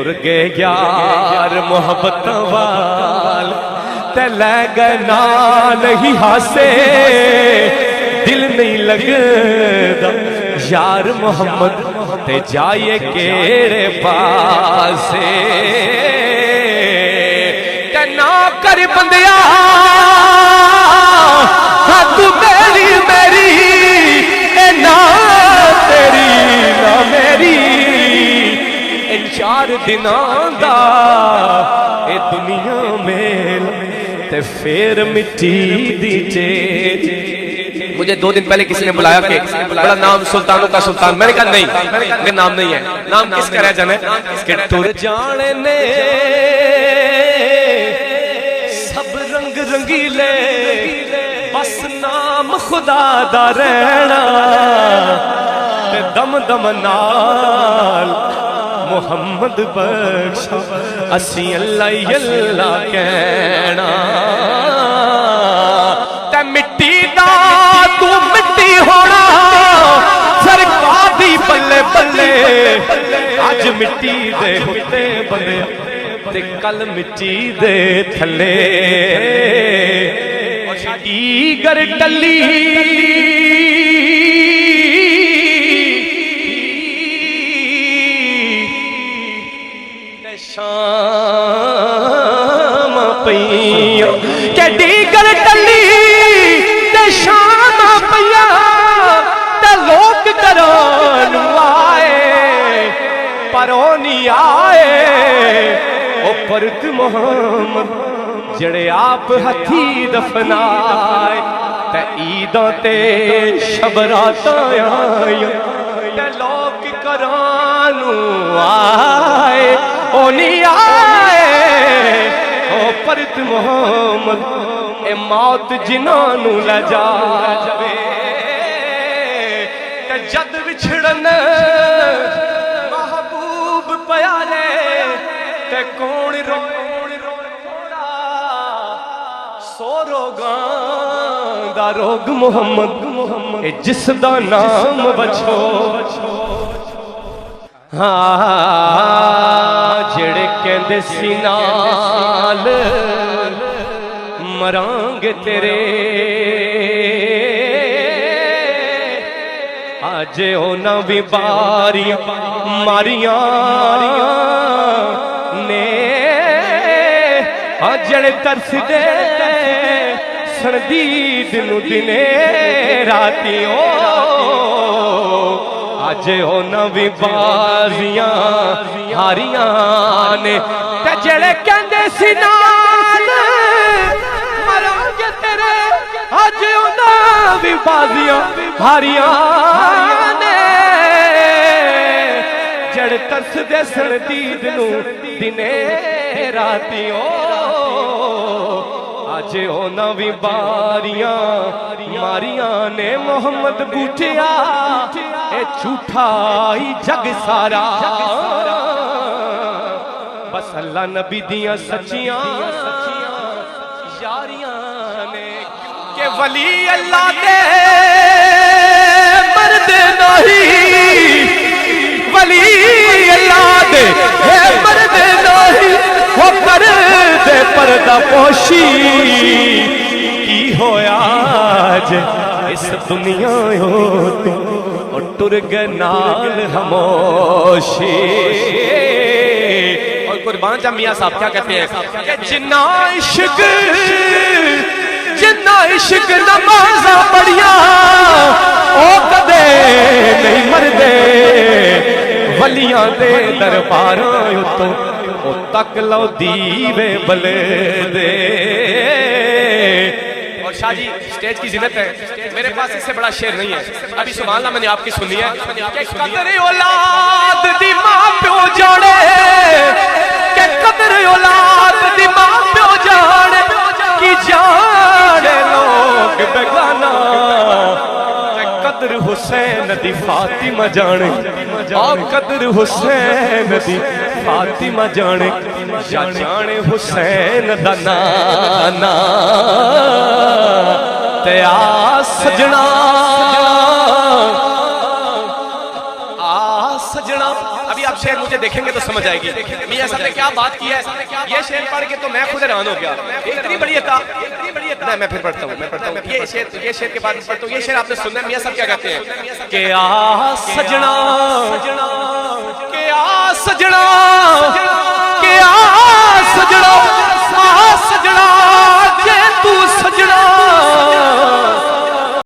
ٹر گئے یار محبت وال تے لے گئے نال ہی ہاسے دل نہیں لگدا یار محمد تے جائے کیڑے پاسے تے نہ کر بندیا حد میری میری اے نا تیری نا میری اے 4 دناں دا اے دنیا میں تے پھر مٹی دی چیز. مجھے 2 دن پہلے کسی نے بلایا کہ بڑا نام سلطانوں کا سلطان. میں نے کہا نہیں میرا نام نہیں ہے. نام کس کا رہ جانا ہے کہ ٹر جانے نے سب رنگ رنگیلے بس نام خدا دا رہنا تے دم دم نال محمد بخش اسی اللہ اللہ کہنا تے مٹی دا تو مٹی ہونا سرکار دی بلے بلے آج مٹی دے ہوتے بندے تے کل مٹی دے تھلے دیگر ٹلی شام پیا کہ دیگر ٹلی تے شام پیا تے لوگ کران آئے پروں نہیں آئے او پرت محمد جڑے آپ ہتھی دفنائے تے عیداں تے شبراتاں آئیں تے لوگ کرانو آئے او نہیں آئے او پرت محمد اے موت جنانو لے جاوے تے جد وچھڑن محبوب پیارے تے کون روئے سو روگاں دا روگ محمد اے جس دا نام بچو جڑے کہندے سی نال مرانگے تیرے آج ہونا بھی باریاں ماریاں نے جڑے ترس دے سردید نو دنے راتیوں آج ہونا بھی بازیاں ہاریاں نے تے جڑے کہندے سی نال مرانگے تیرے آج ہونا بھی بازیاں ہاریاں نے جڑے ترس دے سردید نو دنے راتیوں آج ہونا بھی باریاں ماریاں نے محمد بوٹیا اے جھوٹا ہی جگ سارا بس اللہ نبی دیاں سچیاں یاریاں نے کہ ولی اللہ دے مرد نہیں ولی اللہ دے مرد نہیں وہ کر دے پردہ پوشی کی ہویا آج اس دنیا ہو تو اور ٹر گئے نال خاموشی. اور قربان جا میاں صاحب کیا کہتے ہیں کہ جنہ عشق نمازاں پڑھیاں او کدے نہیں مردے ولیاں دے درباراں اتوں او تک لو دیوے بلے دے. اور شاہ جی سٹیج کی زینت ہے میرے پاس اس سے بڑا شعر نہیں ہے ابھی سبحان اللہ میں نے آپ کی سنی ہے کہ قدر اولاد دی ماں پیو جانے کہ قدر اولاد دی ماں پیو جانے کی جانے لوگ بیگانہ قدر حسین دی فاطمہ جانے اور قدر حسین دی فاطمہ جانے یا جانے حسین دا نانا تے آ سجنا ابھی آپ شعر مجھے دیکھیں گے تو سمجھ آئے گی میاں صاحب نے کیا بات کی ہے. یہ شعر پڑھ کے تو میں خود حیران ہو گیا. اتنی بڑی عطا. میں پھر پڑھتا ہوں یہ شعر کے بعد پڑھتا ہوں. یہ شعر آپ نے سننا ہے. میاں صاحب کیا کہتے ہیں کہ آ سجنا